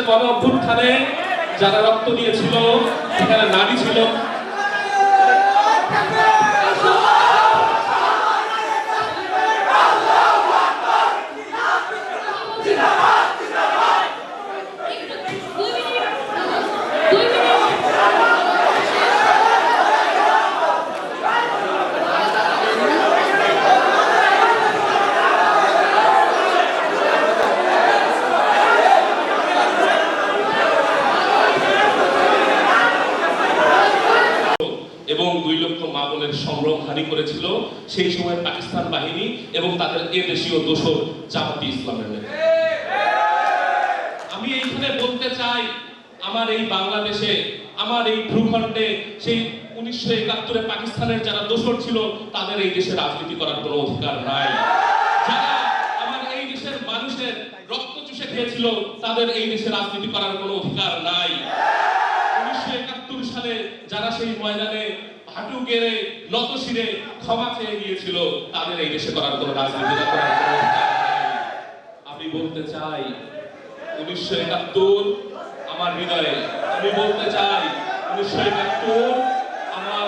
গণ অভ্যুত্থানে যারা রক্ত দিয়েছিল সেখানে নারী ছিল। এবং 2 লক্ষ মা বোনের সম্ভ্রমহানি করেছিল সেই সময় পাকিস্তান বাহিনী এবং তাদের দেশীয় দোসর জামাতি ইসলামের নেতা। আমি এইখানে বলতে চাই, আমার এই বাংলাদেশে, আমার এই ভূখণ্ডে সেই 1971-এ পাকিস্তানের যারা দোসর ছিল তাদের এই দেশে রাজনীতি করার কোনো অধিকার নাই। যারা আমার এই দেশের মানুষের রক্ত চুষে খেয়েছিল তাদের এই দেশে রাজনীতি করার কোনো অধিকার নাই। 1971 সালে যারা সেই ময়দানে হাঁটু গেড়ে নত শিরে ক্ষমা চেয়ে গিয়েছিল তাদের এই দেশে করার কোনো রাজনীতি করার কোনো অধিকার নাই। আমি বলতে চাই 1971 আমার হৃদয়ে, আমি বলতে চাই 1971 আমার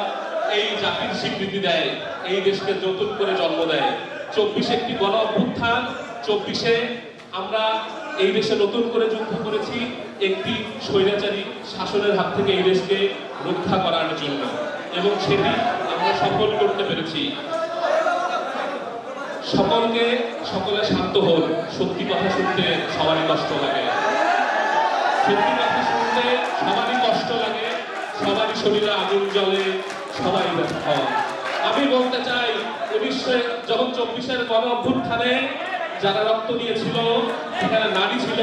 এই জাতির স্বীকৃতি দেয়, এই দেশকে নতুন করে জন্ম দেয়। 24 একটি গণ অভ্যুত্থান, 24-এ আমরা এই দেশে নতুন করে যুদ্ধ করেছি একটি স্বৈরাচারী শাসনের হাত থেকে এই দেশকে রক্ষা করার জন্য, এবং সেটি আমরা সফল করতে পেরেছি। সকলে শান্ত হন। সত্যি কথা শুনতে সবারই কষ্ট লাগে, সত্যি কথা শুনতে সবারই কষ্ট লাগে, সবারই শরীরে আগুন জ্বলে, সবাই ব্যথা হয়। আমি বলতে চাই যখন 24-এর গণ অভ্যুত্থানে যারা রক্ত দিয়েছিল সেখানে নারী ছিল।